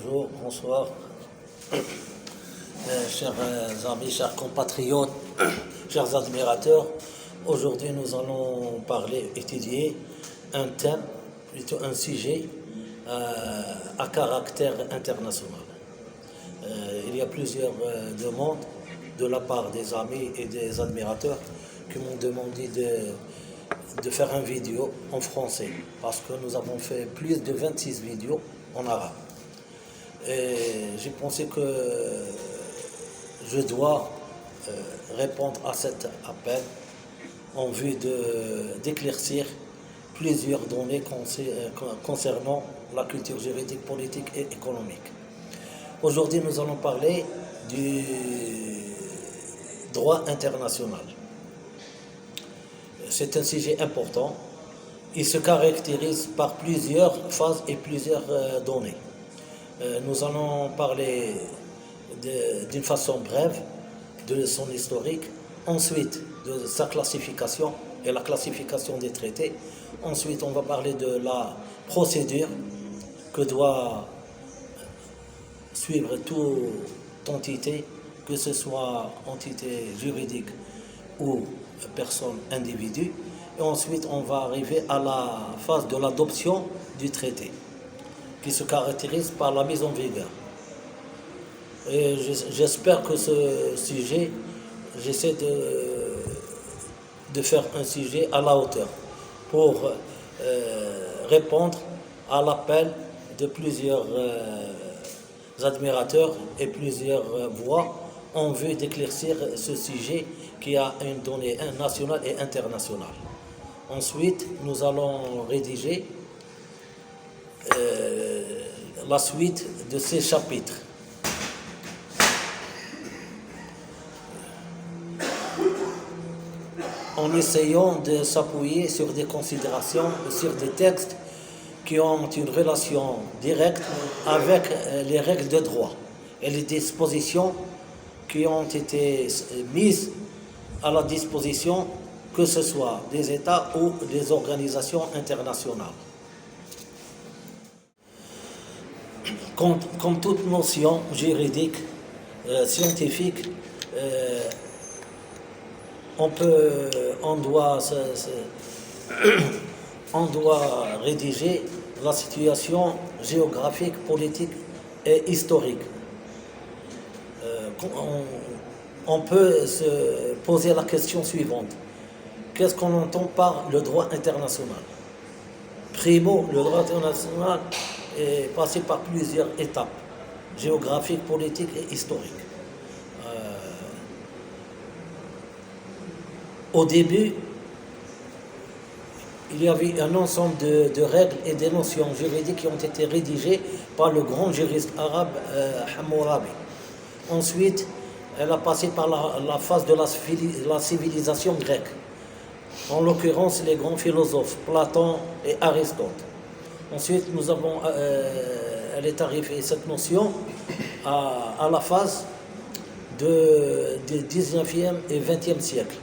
Bonjour, bonsoir, chers amis, chers compatriotes, chers admirateurs. Aujourd'hui, nous allons étudier un thème, plutôt un sujet à caractère international. Il y a plusieurs demandes de la part des amis et des admirateurs qui m'ont demandé de faire une vidéo en français parce que nous avons fait plus de 26 vidéos en arabe. Et j'ai pensé que je dois répondre à cet appel en vue d'éclaircir plusieurs données concernant la culture juridique, politique et économique. Aujourd'hui, nous allons parler du droit international. C'est un sujet important. Il se caractérise par plusieurs phases et plusieurs données. Nous allons parler d'une façon brève de son historique, ensuite de sa classification et la classification des traités. Ensuite, on va parler de la procédure que doit suivre toute entité, que ce soit entité juridique ou personne individu. Et ensuite, on va arriver à la phase de l'adoption du traité, qui se caractérise par la mise en vigueur. Et j'espère que ce sujet, j'essaie de faire un sujet à la hauteur pour répondre à l'appel de plusieurs admirateurs et plusieurs voix en vue d'éclaircir ce sujet qui a une donnée nationale et internationale. Ensuite, nous allons rédiger la suite de ces chapitres. En essayant de s'appuyer sur des considérations, sur des textes qui ont une relation directe avec les règles de droit et les dispositions qui ont été mises à la disposition, que ce soit des États ou des organisations internationales. Comme toute notion juridique, scientifique, on doit rédiger la situation géographique, politique et historique. On peut se poser la question suivante. Qu'est-ce qu'on entend par le droit international? Primo, le droit international est passé par plusieurs étapes, géographiques, politiques et historiques. Au début, il y avait un ensemble de règles et de notions juridiques qui ont été rédigées par le grand juriste arabe Hammurabi. Ensuite, elle a passé par la phase de la civilisation grecque. En l'occurrence, les grands philosophes, Platon et Aristote. Ensuite, elle est arrivée, cette notion, à la phase du 19e et 20e siècle.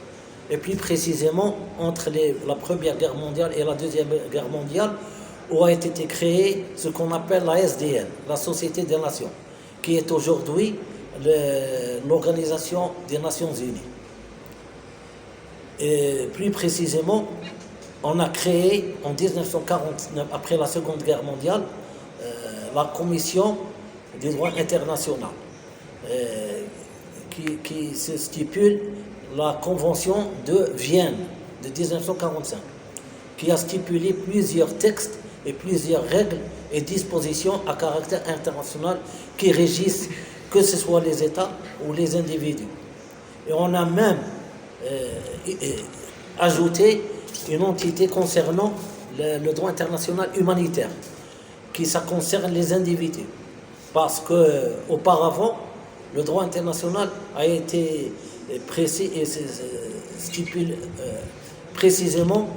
Et plus précisément, entre la Première Guerre mondiale et la Deuxième Guerre mondiale, où a été créée ce qu'on appelle la SDN, la Société des Nations, qui est aujourd'hui l'Organisation des Nations Unies. Et plus précisément, on a créé en 1949, après la Seconde Guerre mondiale, la Commission des droits internationaux, qui se stipule la Convention de Vienne de 1945, qui a stipulé plusieurs textes et plusieurs règles et dispositions à caractère international qui régissent que ce soit les États ou les individus. Et on a même ajouté une entité concernant le droit international humanitaire, ça concerne les individus. Parce qu'auparavant, le droit international a été précis et stipule précisément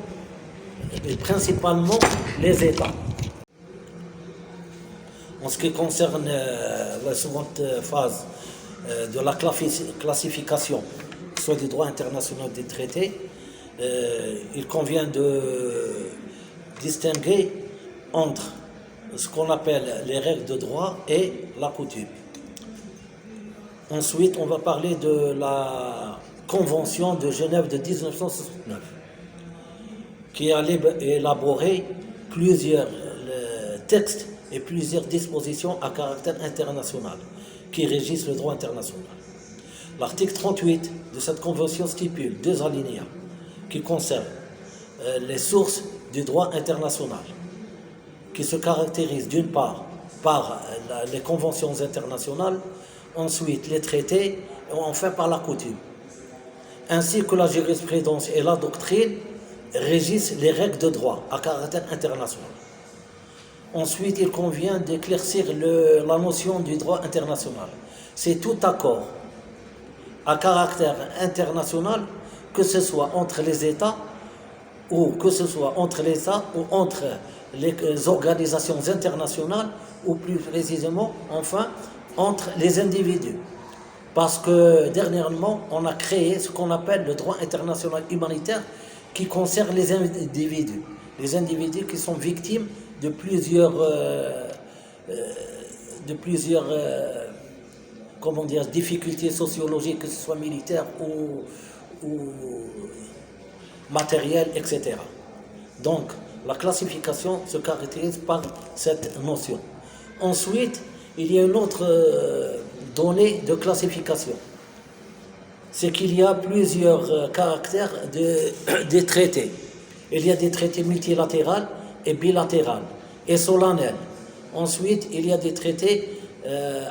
et principalement les États. En ce qui concerne la seconde phase de la classification, soit du droit international des traités, il convient de distinguer entre ce qu'on appelle les règles de droit et la coutume. Ensuite, on va parler de la Convention de Genève de 1969, qui a élaboré plusieurs textes et plusieurs dispositions à caractère international qui régissent le droit international. L'article 38 de cette convention stipule 2 alinéas qui concernent les sources du droit international, qui se caractérisent d'une part par les conventions internationales, ensuite les traités et enfin par la coutume, ainsi que la jurisprudence et la doctrine régissent les règles de droit à caractère international. Ensuite, il convient d'éclaircir la notion du droit international. C'est tout accord à caractère international, que ce soit entre les États ou que ce soit entre les États ou entre les organisations internationales ou plus précisément, enfin, entre les individus. Parce que dernièrement, on a créé ce qu'on appelle le droit international humanitaire qui concerne les individus. Les individus qui sont victimes de plusieurs difficultés sociologiques, que ce soit militaires ou matérielles, etc. Donc, la classification se caractérise par cette notion. Ensuite, il y a une autre donnée de classification. C'est qu'il y a plusieurs caractères des traités. Il y a des traités multilatéraux et bilatéraux et solennels. Ensuite, il y a des traités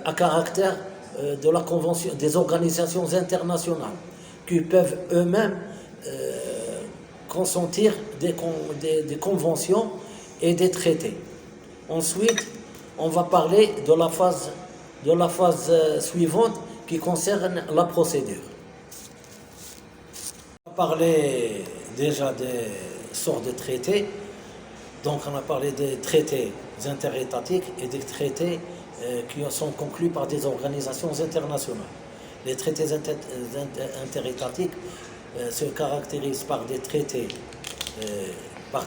à caractère de la convention des organisations internationales qui peuvent eux-mêmes consentir des conventions et des traités. Ensuite, on va parler de la phase suivante qui concerne la procédure. On va parler déjà des sortes de traités. Donc on a parlé des traités interétatiques et des traités qui sont conclus par des organisations internationales. Les traités interétatiques se caractérisent par des traités, par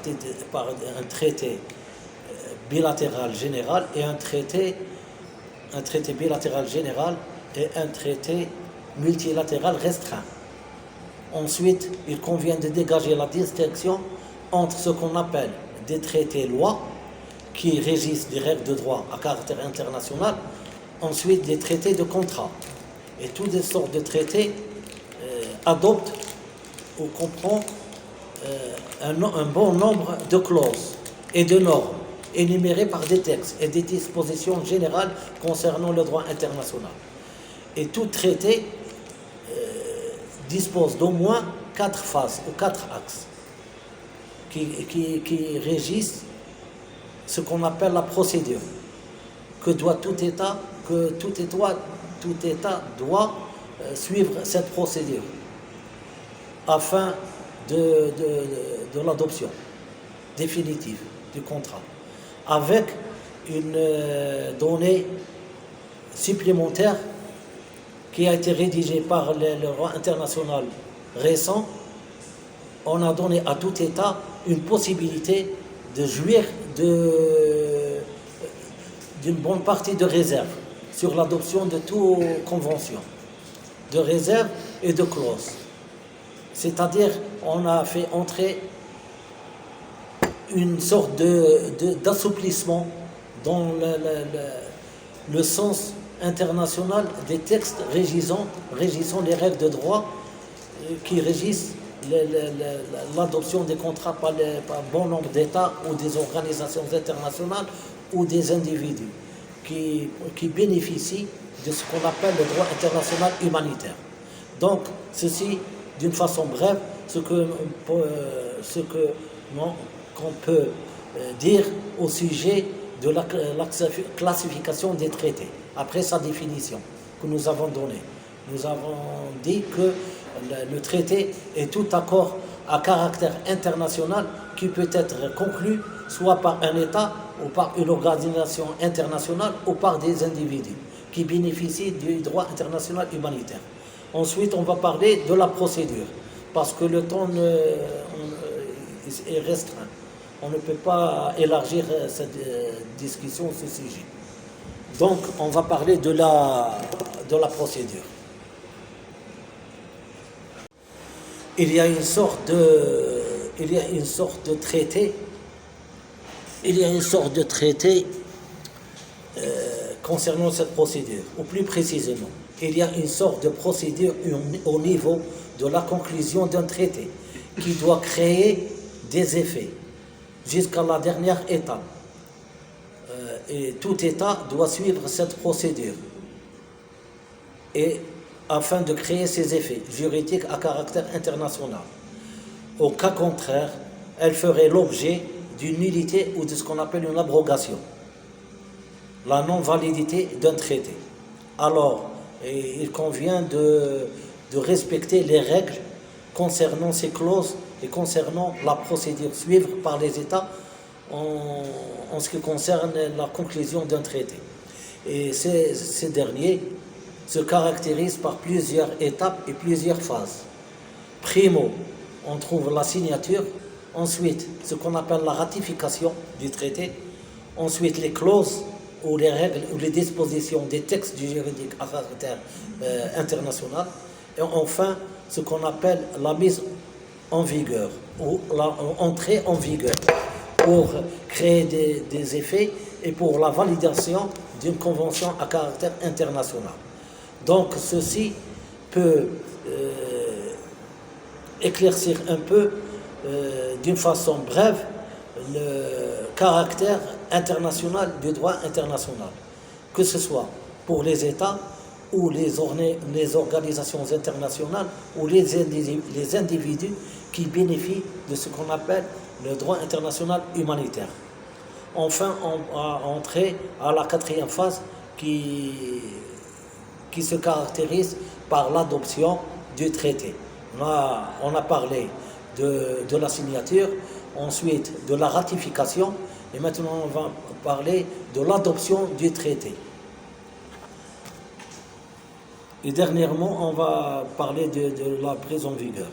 un traité bilatéral général et un traité bilatéral général et un traité multilatéral restreint. Ensuite, il convient de dégager la distinction entre ce qu'on appelle des traités lois qui régissent des règles de droit à caractère international, ensuite des traités de contrat. Et toutes les sortes de traités adoptent ou comprennent un bon nombre de clauses et de normes énumérées par des textes et des dispositions générales concernant le droit international. Et tout traité dispose d'au moins 4 phases ou 4 axes qui régissent ce qu'on appelle la procédure, que tout État doit suivre cette procédure afin de l'adoption définitive du contrat, avec une donnée supplémentaire qui a été rédigée par le droit international récent. On a donné à tout État une possibilité de jouir d'une bonne partie de réserve sur l'adoption de toute convention, de réserve et de clause. C'est-à-dire, on a fait entrer une sorte d'assouplissement dans le sens international des textes régissant les règles de droit qui régissent l'adoption des contrats par bon nombre d'États ou des organisations internationales ou des individus qui bénéficient de ce qu'on appelle le droit international humanitaire. Donc, ceci, d'une façon brève, qu'on peut dire au sujet de la classification des traités, après sa définition que nous avons donnée. Nous avons dit que le traité est tout accord à caractère international qui peut être conclu soit par un État ou par une organisation internationale ou par des individus qui bénéficient du droit international humanitaire. Ensuite, on va parler de la procédure, parce que le temps est restreint. on ne peut pas élargir cette discussion, ce sujet. Donc, on va parler de la procédure. Il y a une sorte de traité. Il y a une sorte de traité concernant cette procédure, ou plus précisément, il y a une sorte de procédure au niveau de la conclusion d'un traité qui doit créer des effets jusqu'à la dernière étape. Et tout État doit suivre cette procédure et afin de créer ces effets juridiques à caractère international. Au cas contraire, elle ferait l'objet d'une nullité ou de ce qu'on appelle une abrogation, la non-validité d'un traité. Alors, il convient de respecter les règles concernant ces clauses et concernant la procédure suivie par les États en ce qui concerne la conclusion d'un traité. Et ces derniers se caractérisent par plusieurs étapes et plusieurs phases. Primo, on trouve la signature, ensuite ce qu'on appelle la ratification du traité, ensuite les clauses ou les règles ou les dispositions des textes du juridique à caractère international, et enfin ce qu'on appelle la mise en vigueur ou l'entrée en vigueur pour créer des effets et pour la validation d'une convention à caractère international. Donc ceci peut éclaircir un peu d'une façon brève le caractère international du droit international, que ce soit pour les États ou les organisations internationales ou les individus qui bénéficient de ce qu'on appelle le droit international humanitaire. Enfin, on va entrer à la quatrième phase qui se caractérise par l'adoption du traité. On a parlé de la signature, ensuite de la ratification, et maintenant on va parler de l'adoption du traité. Et dernièrement, on va parler de la prise en vigueur.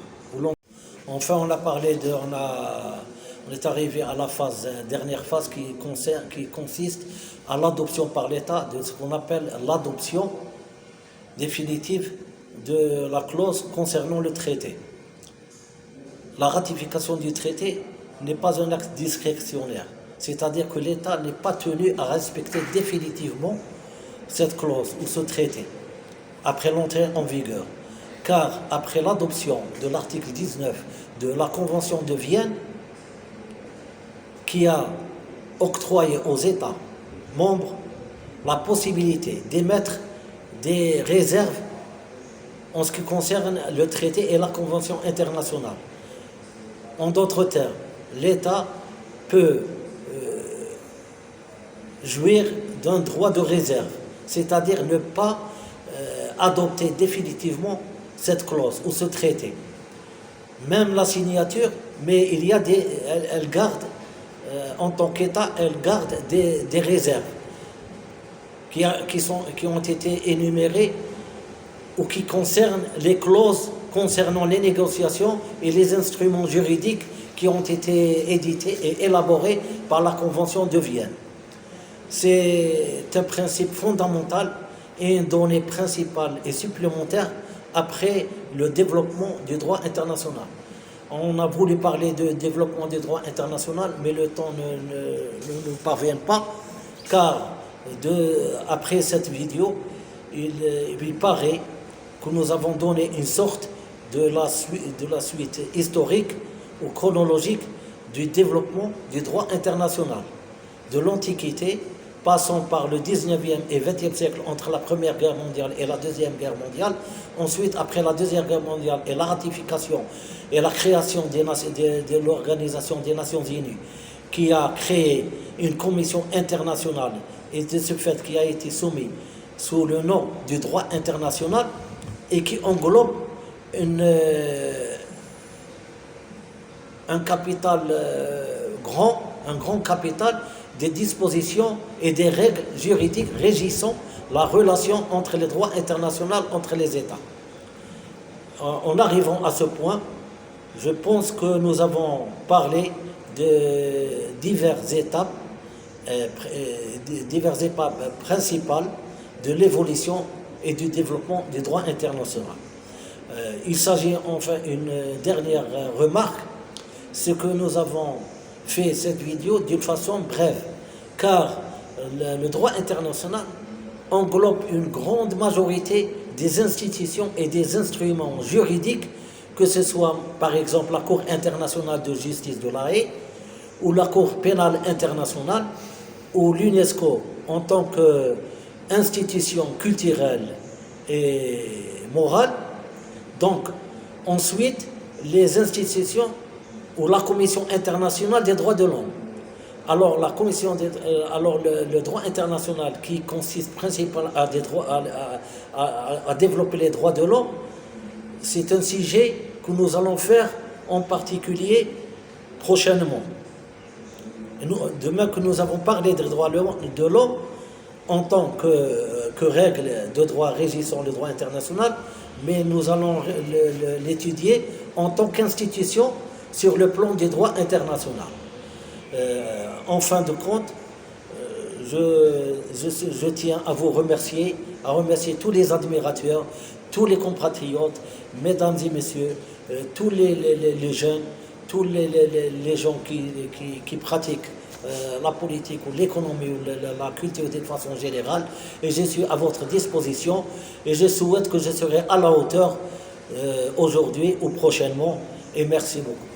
Enfin, on a parlé on est arrivé à la dernière phase qui consiste à l'adoption par l'État de ce qu'on appelle l'adoption définitive de la clause concernant le traité. La ratification du traité n'est pas un acte discrétionnaire, c'est-à-dire que l'État n'est pas tenu à respecter définitivement cette clause ou ce traité après l'entrée en vigueur. Car après l'adoption de l'article 19 de la Convention de Vienne, qui a octroyé aux États membres la possibilité d'émettre des réserves en ce qui concerne le traité et la Convention internationale. En d'autres termes, l'État peut jouir d'un droit de réserve, c'est-à-dire ne pas adopter définitivement cette clause ou ce traité. Même la signature, mais il y a elle garde, en tant qu'État, elle garde des réserves qui ont été énumérées ou qui concernent les clauses concernant les négociations et les instruments juridiques qui ont été édités et élaborés par la Convention de Vienne. C'est un principe fondamental et une donnée principale et supplémentaire après le développement du droit international. On a voulu parler de développement du droit international, mais le temps ne nous parvient pas, car après cette vidéo, il paraît que nous avons donné une sorte de la suite historique ou chronologique du développement du droit international, de l'Antiquité, passant par le 19e et 20e siècle entre la Première Guerre mondiale et la Deuxième Guerre mondiale, ensuite après la Deuxième Guerre mondiale et la ratification et la création de l'Organisation des Nations Unies, qui a créé une commission internationale et de ce fait qui a été soumise sous le nom du droit international et qui englobe un capital un grand capital des dispositions et des règles juridiques régissant la relation entre les droits internationaux entre les États. En arrivant à ce point, Je pense que nous avons parlé de diverses étapes principales de l'évolution et du développement du droit international. Il s'agit enfin une dernière remarque, c'est que nous avons fait cette vidéo d'une façon brève, car le droit international englobe une grande majorité des institutions et des instruments juridiques, que ce soit par exemple la Cour internationale de justice de La Haye, ou la Cour pénale internationale, ou l'UNESCO en tant qu'institution culturelle et morale. Donc, ensuite, les institutions ou la Commission internationale des droits de l'homme. Alors, le droit international qui consiste principalement à développer les droits de l'homme, c'est un sujet que nous allons faire en particulier prochainement. Demain que nous avons parlé des droits de l'homme en tant que règle de droit régissant le droit international, mais nous allons l'étudier en tant qu'institution sur le plan du droit international. En fin de compte, je tiens à vous remercier, à remercier tous les admirateurs, tous les compatriotes, mesdames et messieurs, tous les jeunes, tous les gens qui pratiquent la politique ou l'économie ou la culture de façon générale, et je suis à votre disposition et je souhaite que je serai à la hauteur aujourd'hui ou prochainement, et merci beaucoup.